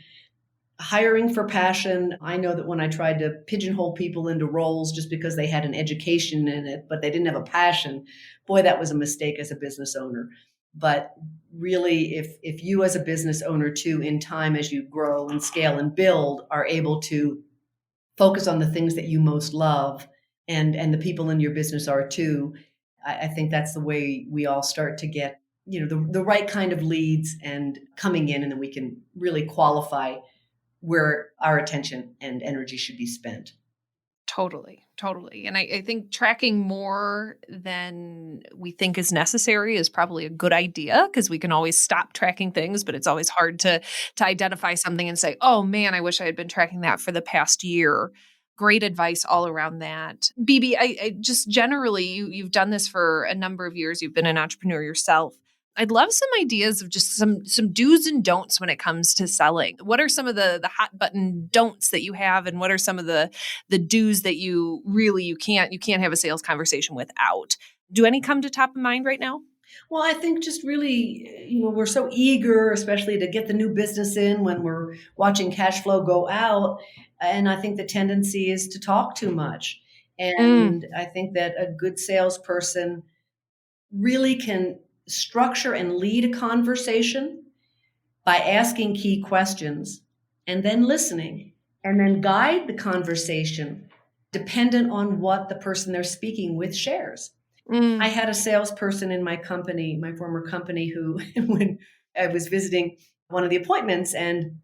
hiring for passion. I know that when I tried to pigeonhole people into roles just because they had an education in it, but they didn't have a passion, boy, that was a mistake as a business owner. But really, if you as a business owner too, in time, as you grow and scale and build, are able to focus on the things that you most love, and the people in your business are too, I think that's the way we all start to get, the right kind of leads and coming in, and then we can really qualify where our attention and energy should be spent. Totally. And I think tracking more than we think is necessary is probably a good idea, because we can always stop tracking things, but it's always hard to identify something and say, oh man, I wish I had been tracking that for the past year. Great advice all around that. BB, I just generally, you've done this for a number of years. You've been an entrepreneur yourself. I'd love some ideas of just some do's and don'ts when it comes to selling. What are some of the hot button don'ts that you have, and what are some of the do's that you can't have a sales conversation without? Do any come to top of mind right now? Well, I think just really, we're so eager, especially to get the new business in when we're watching cash flow go out. And I think the tendency is to talk too much. And I think that a good salesperson really can structure and lead a conversation by asking key questions and then listening, and then guide the conversation dependent on what the person they're speaking with shares. I had a salesperson in my company, my former company, who, when I was visiting one of the appointments, and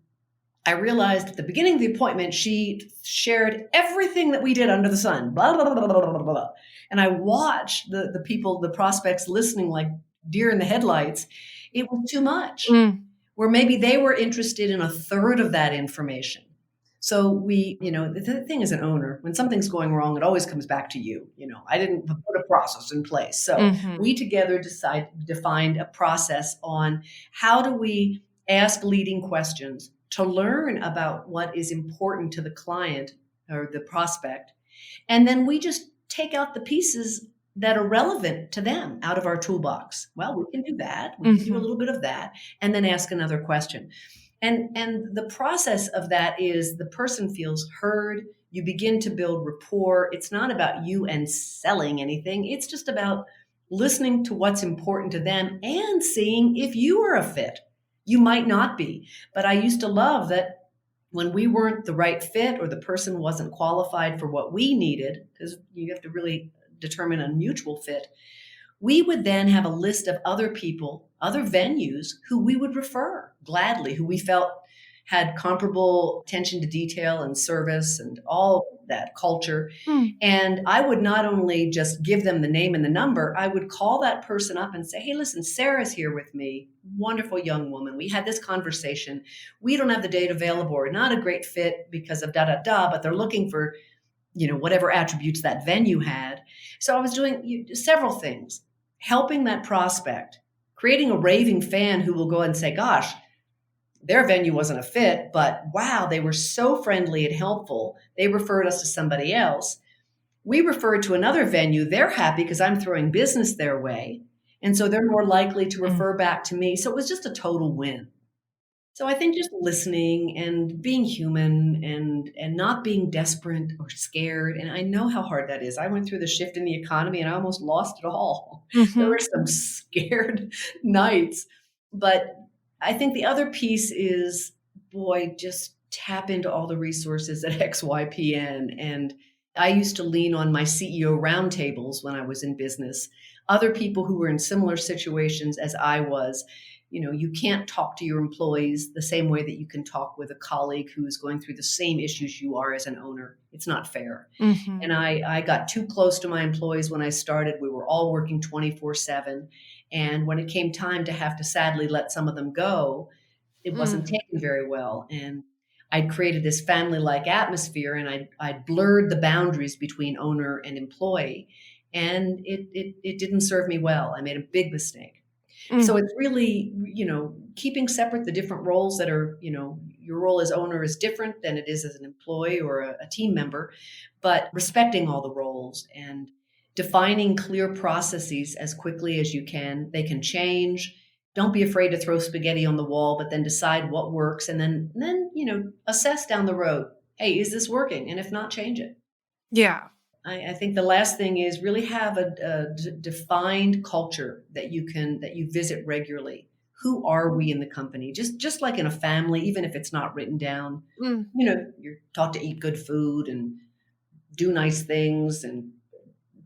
I realized at the beginning of the appointment, she shared everything that we did under the sun, blah, blah, blah, blah, blah, blah. And I watched the people, the prospects, listening like deer in the headlights. It was too much, where maybe they were interested in a third of that information. So the thing as an owner, when something's going wrong, it always comes back to you. I didn't put a process in place. So we together defined a process on how do we ask leading questions to learn about what is important to the client or the prospect. And then we just take out the pieces that are relevant to them out of our toolbox. Well, we can do that. We can do a little bit of that, and then ask another question. And the process of that is the person feels heard. You begin to build rapport. It's not about you and selling anything. It's just about listening to what's important to them and seeing if you are a fit. You might not be, but I used to love that when we weren't the right fit or the person wasn't qualified for what we needed, because you have to really determine a mutual fit, we would then have a list of other people, other venues who we would refer gladly, who we felt had comparable attention to detail and service and all that culture. And I would not only just give them the name and the number, I would call that person up and say, hey, listen, Sarah's here with me. Wonderful young woman. We had this conversation. We don't have the date available or not a great fit because of but they're looking for, whatever attributes that venue had. So I was doing several things, helping that prospect, creating a raving fan who will go and say, gosh, their venue wasn't a fit, but wow, they were so friendly and helpful. They referred us to somebody else. We referred to another venue. They're happy because I'm throwing business their way. And so they're more likely to refer back to me. So it was just a total win. So I think just listening and being human and not being desperate or scared. And I know how hard that is. I went through the shift in the economy and I almost lost it all. There were some scared nights. But I think the other piece is, just tap into all the resources at XYPN. And I used to lean on my CEO roundtables when I was in business. Other people who were in similar situations as I was. You can't talk to your employees the same way that you can talk with a colleague who is going through the same issues you are as an owner. It's not fair. And I got too close to my employees when I started. We were all working 24/7. And when it came time to have to sadly let some of them go, it wasn't taken very well. And I'd created this family-like atmosphere and I'd blurred the boundaries between owner and employee. And it didn't serve me well. I made a big mistake. So it's really, keeping separate the different roles that are, your role as owner is different than it is as an employee or a team member, but respecting all the roles and defining clear processes as quickly as you can. They can change. Don't be afraid to throw spaghetti on the wall, but then decide what works and then assess down the road. Hey, is this working? And if not, change it. Yeah. I think the last thing is really have a defined culture that you visit regularly. Who are we in the company? Just like in a family, even if it's not written down, you're taught to eat good food and do nice things and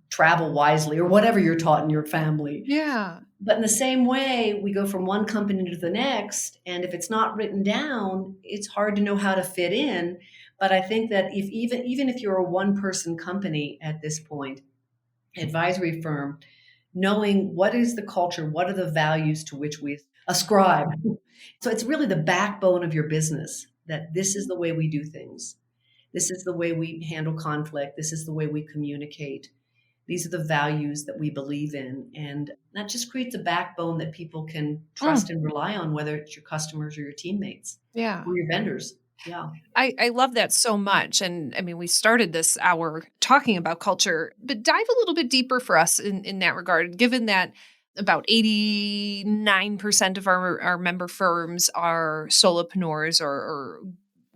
travel wisely or whatever you're taught in your family. Yeah. But in the same way, we go from one company to the next. And if it's not written down, it's hard to know how to fit in. But I think that if even if you're a one-person company at this point, advisory firm, knowing what is the culture, what are the values to which we ascribe. So it's really the backbone of your business, that this is the way we do things. This is the way we handle conflict. This is the way we communicate. These are the values that we believe in. And that just creates a backbone that people can trust and rely on, whether it's your customers or your teammates or your vendors. Yeah. I love that so much. And I mean, we started this hour talking about culture, but dive a little bit deeper for us in that regard, given that about 89% of our member firms are solopreneurs or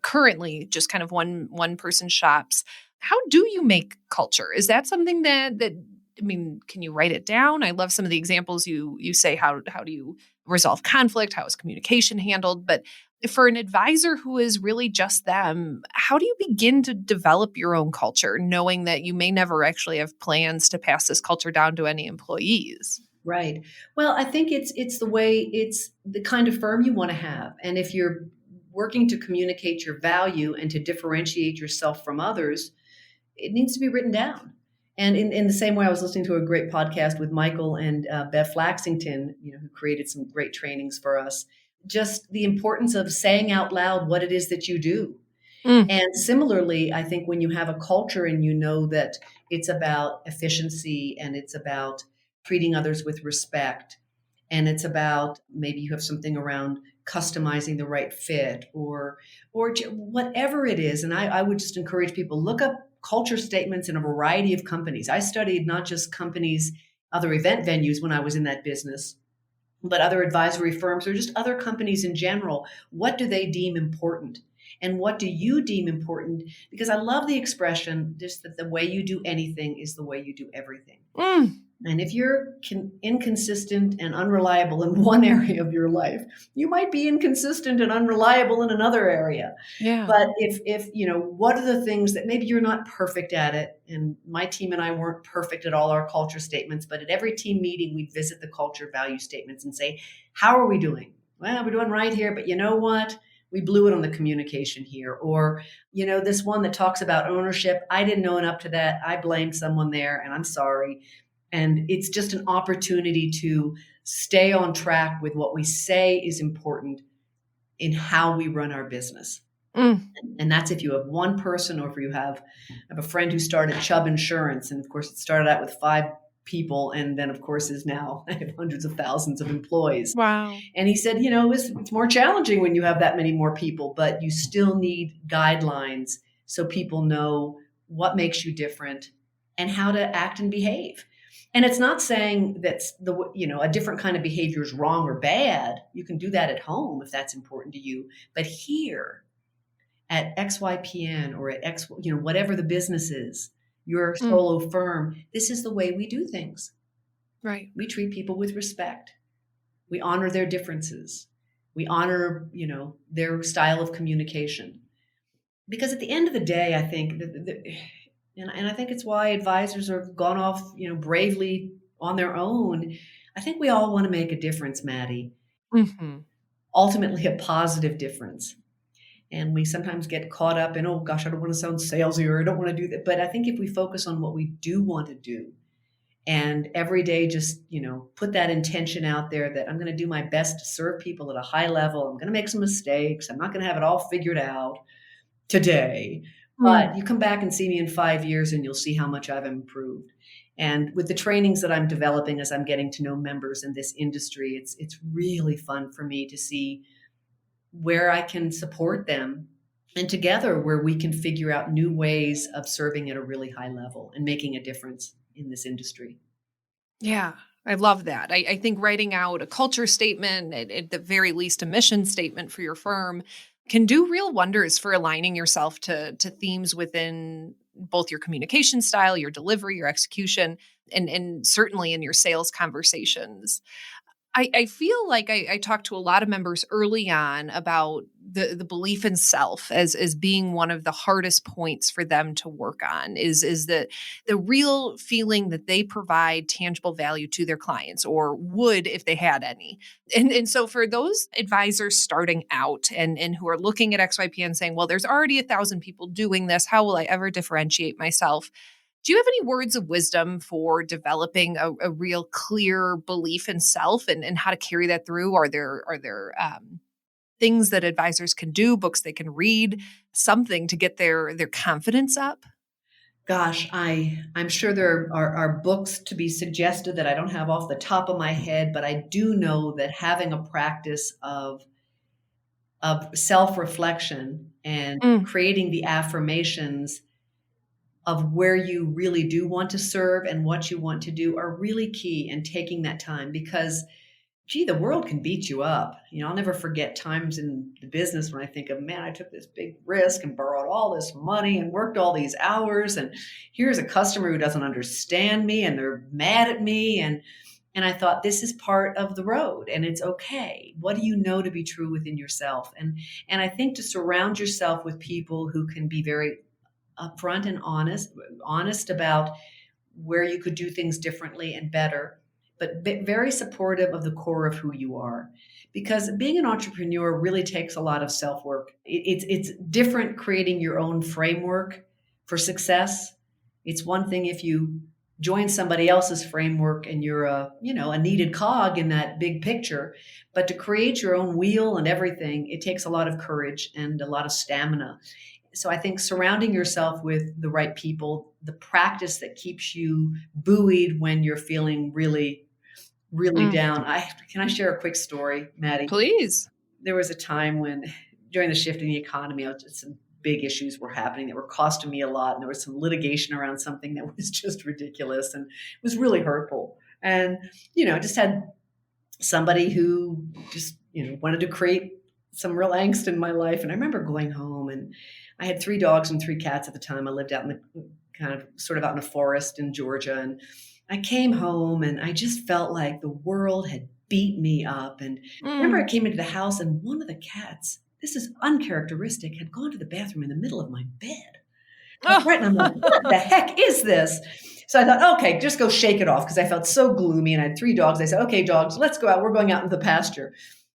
currently just kind of one person shops. How do you make culture? Is that something that I mean, can you write it down? I love some of the examples you say. How do you resolve conflict? How is communication handled? But for an advisor who is really just them, how do you begin to develop your own culture, knowing that you may never actually have plans to pass this culture down to any employees? Right. Well, I think it's the kind of firm you want to have. And if you're working to communicate your value and to differentiate yourself from others, it needs to be written down. And in the same way, I was listening to a great podcast with Michael and Bev Flaxington, who created some great trainings for us. Just the importance of saying out loud what it is that you do. Mm. And similarly, I think when you have a culture and you know that it's about efficiency and it's about treating others with respect, and it's about maybe you have something around customizing the right fit or whatever it is. And I would just encourage people, look up culture statements in a variety of companies. I studied not just companies, other event venues when I was in that business, but other advisory firms or just other companies in general. What do they deem important? And what do you deem important? Because I love the expression just that the way you do anything is the way you do everything. Mm. And if you're inconsistent and unreliable in one area of your life, you might be inconsistent and unreliable in another area. Yeah. But if what are the things that maybe you're not perfect at it? And my team and I weren't perfect at all our culture statements, but at every team meeting, we'd visit the culture value statements and say, how are we doing? Well, we're doing right here, but you know what? We blew it on the communication here. Or, this one that talks about ownership, I didn't own up to that. I blamed someone there and I'm sorry. And it's just an opportunity to stay on track with what we say is important in how we run our business. Mm. And that's if you have one person or if you have a friend who started Chubb Insurance. And of course, it started out with 5 people and then, of course, is now I have hundreds of thousands of employees. Wow. And he said, it's more challenging when you have that many more people, but you still need guidelines so people know what makes you different and how to act and behave. And it's not saying that a different kind of behavior is wrong or bad. You can do that at home if that's important to you. But here at XYPN or at whatever the business is, your solo firm, this is the way we do things. Right. We treat people with respect. We honor their differences. We honor, their style of communication. Because at the end of the day, I think and I think it's why advisors have gone off, bravely on their own. I think we all want to make a difference, Maddie. Mm-hmm. Ultimately, a positive difference. And we sometimes get caught up in, oh gosh, I don't want to sound salesy or I don't want to do that. But I think if we focus on what we do want to do and every day just, put that intention out there that I'm going to do my best to serve people at a high level. I'm going to make some mistakes. I'm not going to have it all figured out today. But you come back and see me in 5 years and you'll see how much I've improved. And with the trainings that I'm developing as I'm getting to know members in this industry, it's really fun for me to see where I can support them and together where we can figure out new ways of serving at a really high level and making a difference in this industry. Yeah, I love that. I think writing out a culture statement, at the very least a mission statement for your firm, can do real wonders for aligning yourself to themes within both your communication style, your delivery, your execution, and certainly in your sales conversations. I feel like I talked to a lot of members early on about the belief in self as being one of the hardest points for them to work on is the real feeling that they provide tangible value to their clients or would if they had any. And so for those advisors starting out and who are looking at XYPN saying, well, there's already 1,000 people doing this. How will I ever differentiate myself? Do you have any words of wisdom for developing a real clear belief in self and how to carry that through? Are there things that advisors can do, books they can read, something to get their confidence up? Gosh, I'm sure there are books to be suggested that I don't have off the top of my head, but I do know that having a practice of self-reflection and creating the affirmations of where you really do want to serve and what you want to do are really key, and taking that time because, the world can beat you up. I'll never forget times in the business when I think of, man, I took this big risk and borrowed all this money and worked all these hours. And here's a customer who doesn't understand me and they're mad at me. And I thought, this is part of the road and it's okay. What do you know to be true within yourself? And I think to surround yourself with people who can be very upfront and honest about where you could do things differently and better, but very supportive of the core of who you are. Because being an entrepreneur really takes a lot of self-work. It's different creating your own framework for success. It's one thing if you join somebody else's framework and you're a needed cog in that big picture, but to create your own wheel and everything, it takes a lot of courage and a lot of stamina. So I think surrounding yourself with the right people, the practice that keeps you buoyed when you're feeling really, really Mm. down. Can I share a quick story, Maddie? Please. There was a time when during the shift in the economy, some big issues were happening that were costing me a lot. And there was some litigation around something that was just ridiculous and was really hurtful. And, just had somebody who just, wanted to create some real angst in my life. And I remember going home, and I had 3 dogs and 3 cats at the time. I lived out in the kind of sort of out in a forest in Georgia. And I came home and I just felt like the world had beat me up. And I remember I came into the house, and one of the cats, this is uncharacteristic, had gone to the bathroom in the middle of my bed. Right, and I'm like, what the heck is this? So I thought, okay, just go shake it off, because I felt so gloomy, and I had 3 dogs. I said, okay, dogs, let's go out. We're going out into the pasture.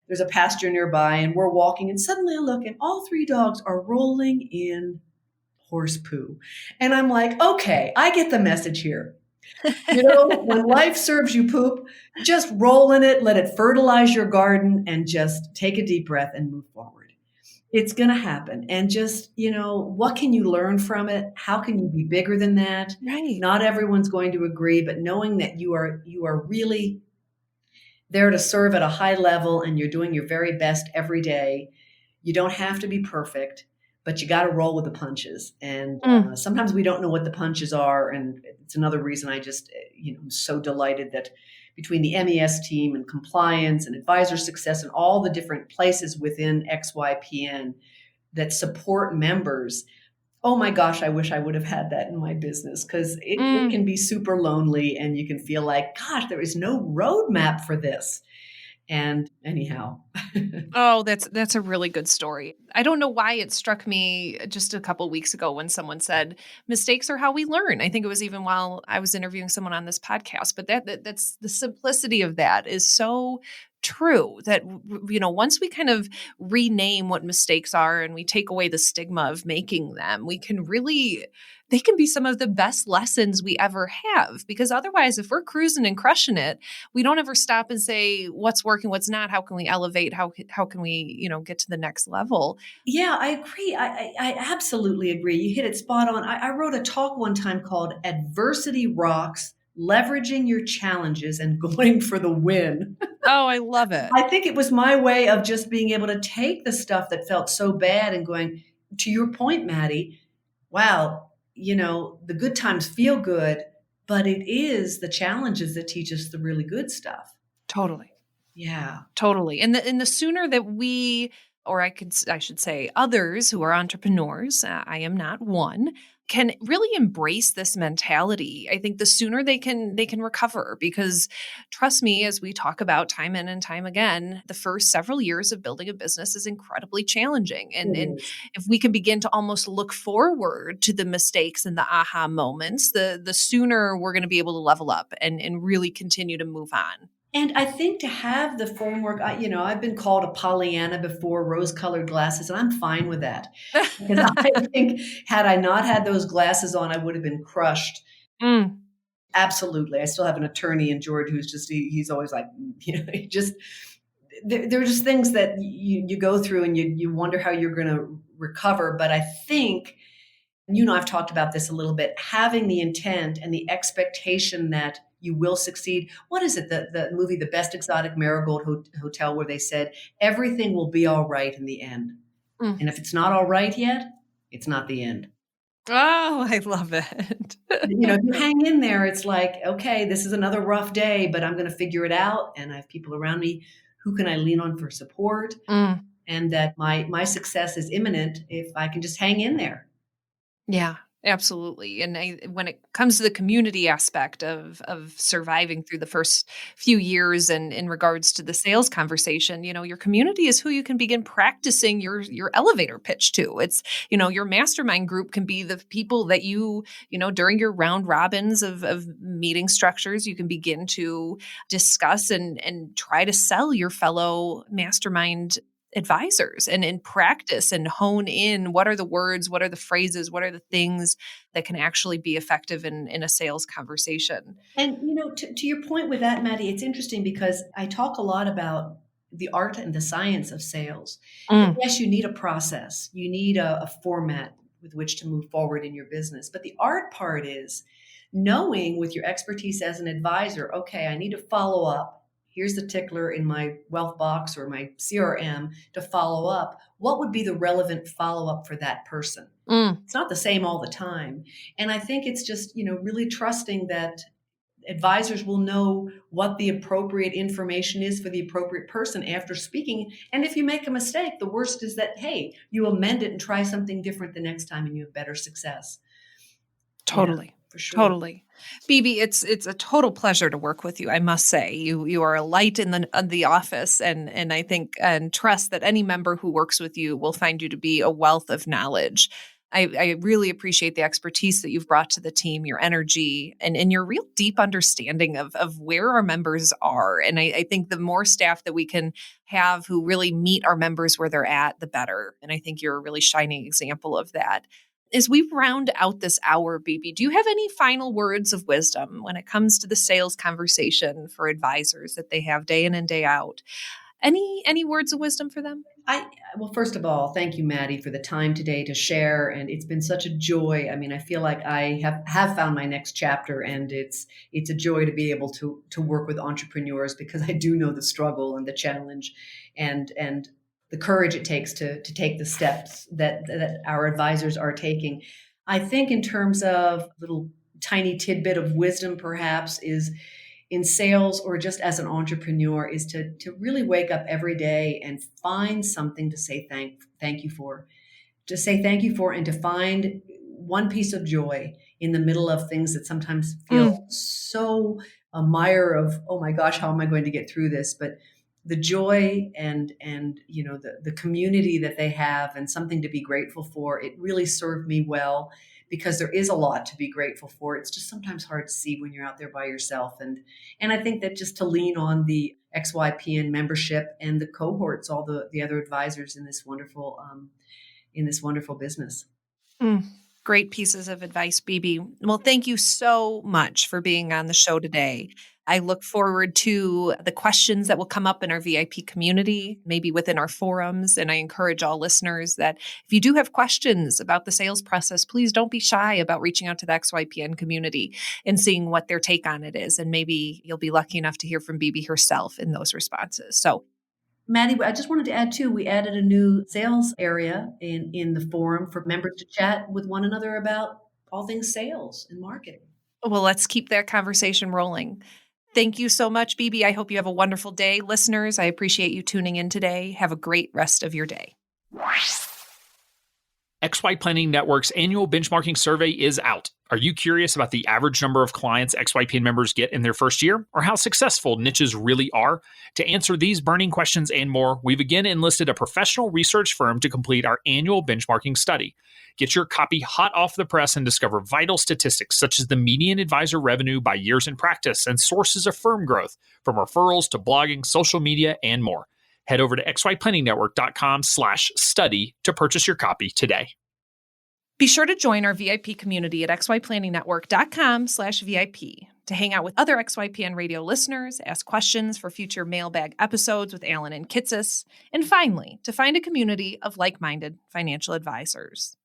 There's a pasture nearby, and we're walking, and suddenly I look, and all 3 dogs are rolling in horse poo. And I'm like, okay, I get the message here. When life serves you poop, just roll in it, let it fertilize your garden, and just take a deep breath and move forward. It's going to happen. And just, what can you learn from it? How can you be bigger than that? Right. Not everyone's going to agree, but knowing that you are really there to serve at a high level, and you're doing your very best every day. You don't have to be perfect, but you got to roll with the punches. And sometimes we don't know what the punches are. And it's another reason I just, I'm so delighted that between the MES team and compliance and advisor success and all the different places within XYPN that support members, oh my gosh, I wish I would have had that in my business, because it can be super lonely, and you can feel like, gosh, there is no roadmap for this. And anyhow. Oh, that's a really good story. I don't know why it struck me just a couple weeks ago when someone said mistakes are how we learn. I think it was even while I was interviewing someone on this podcast, but that's the simplicity of that is so true that, once we kind of rename what mistakes are and we take away the stigma of making them, they can be some of the best lessons we ever have. Because otherwise, if we're cruising and crushing it, we don't ever stop and say what's working, what's not, how can we elevate, how can we, get to the next level. Yeah, I agree. I absolutely agree. You hit it spot on. I wrote a talk one time called Adversity Rocks, Leveraging Your Challenges and Going for the Win. Oh, I love it. I think it was my way of just being able to take the stuff that felt so bad and going, to your point, Maddie, wow, the good times feel good, but it is the challenges that teach us the really good stuff. Totally. Yeah. Totally. And the sooner that we, or I should say others who are entrepreneurs, I am not one, can really embrace this mentality, I think the sooner they can recover. Because trust me, as we talk about time in and time again, the first several years of building a business is incredibly challenging. And if we can begin to almost look forward to the mistakes and the aha moments, the sooner we're going to be able to level up and really continue to move on. And I think to have the framework, I've been called a Pollyanna before, rose-colored glasses, and I'm fine with that. Because I think had I not had those glasses on, I would have been crushed. Absolutely. I still have an attorney in Georgia who's just, he's always like, there are just things that you go through, and you wonder how you're going to recover. But I think, I've talked about this a little bit, having the intent and the expectation that you will succeed. What is it? The movie, The Best Exotic Marigold Hotel, where they said, everything will be all right in the end. And if it's not all right yet, it's not the end. Oh, I love it. If you hang in there, it's like, okay, this is another rough day, but I'm going to figure it out. And I have people around me. Who can I lean on for support? And that my success is imminent if I can just hang in there. Yeah. Absolutely. And when it comes to the community aspect of surviving through the first few years and in regards to the sales conversation, your community is who you can begin practicing your elevator pitch to. It's, your mastermind group can be the people that during your round robins of meeting structures, you can begin to discuss and try to sell your fellow mastermind advisors and in practice and hone in what are the words, what are the phrases, what are the things that can actually be effective in a sales conversation. And, to your point with that, Maddie, it's interesting because I talk a lot about the art and the science of sales. Yes, you need a process, you need a format, with which to move forward in your business. But the art part is knowing with your expertise as an advisor, okay, I need to follow up. Here's the tickler in my wealth box or my CRM to follow up. What would be the relevant follow-up for that person? It's not the same all the time. And I think it's just, really trusting that advisors will know what the appropriate information is for the appropriate person after speaking. And if you make a mistake, the worst is that, hey, you amend it and try something different the next time and you have better success. Totally. Yeah, for sure. Totally. Bibi, it's a total pleasure to work with you. I must say, you are a light in the office, and I think and trust that any member who works with you will find you to be a wealth of knowledge. I really appreciate the expertise that you've brought to the team, your energy, and your real deep understanding of where our members are. And I think the more staff that we can have who really meet our members where they're at, the better. And I think you're a really shining example of that. As we round out this hour, Bibi, do you have any final words of wisdom when it comes to the sales conversation for advisors that they have day in and day out? Any words of wisdom for them? Well, first of all, thank you, Maddie, for the time today to share. And it's been such a joy. I mean, I feel like I have found my next chapter, and it's a joy to be able to work with entrepreneurs, because I do know the struggle and the challenge and the courage it takes to take the steps that our advisors are taking. I think in terms of little tiny tidbit of wisdom, perhaps, is in sales or just as an entrepreneur, is to really wake up every day and find something to say thank you for, and to find one piece of joy in the middle of things that sometimes feel so a mire of, oh my gosh, how am I going to get through this? But the joy and the community that they have and something to be grateful for, it really served me well, because there is a lot to be grateful for. It's just sometimes hard to see when you're out there by yourself. And I think that just to lean on the XYPN membership and the cohorts, all the other advisors in this wonderful business. Great pieces of advice, Bibi. Well, thank you so much for being on the show today. I look forward to the questions that will come up in our VIP community, maybe within our forums. And I encourage all listeners that if you do have questions about the sales process, please don't be shy about reaching out to the XYPN community and seeing what their take on it is. And maybe you'll be lucky enough to hear from Bibi herself in those responses. So, Maddie, I just wanted to add too, we added a new sales area in the forum for members to chat with one another about all things sales and marketing. Well, let's keep that conversation rolling. Thank you so much, Bibi. I hope you have a wonderful day. Listeners, I appreciate you tuning in today. Have a great rest of your day. XY Planning Network's annual benchmarking survey is out. Are you curious about the average number of clients XYPN members get in their first year, or how successful niches really are? To answer these burning questions and more, we've again enlisted a professional research firm to complete our annual benchmarking study. Get your copy hot off the press and discover vital statistics such as the median advisor revenue by years in practice and sources of firm growth, from referrals to blogging, social media, and more. Head over to xyplanningnetwork.com/study to purchase your copy today. Be sure to join our VIP community at xyplanningnetwork.com/VIP to hang out with other XYPN radio listeners, ask questions for future mailbag episodes with Alan and Kitsis, and finally, to find a community of like-minded financial advisors.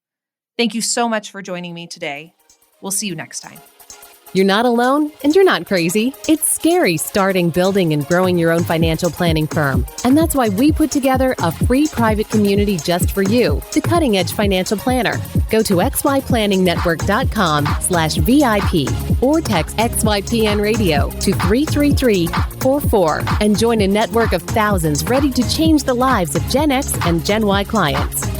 Thank you so much for joining me today. We'll see you next time. You're not alone, and you're not crazy. It's scary starting, building, and growing your own financial planning firm. And that's why we put together a free private community just for you, the Cutting Edge Financial Planner. Go to xyplanningnetwork.com/VIP or text XYPN Radio to 33344 and join a network of thousands ready to change the lives of Gen X and Gen Y clients.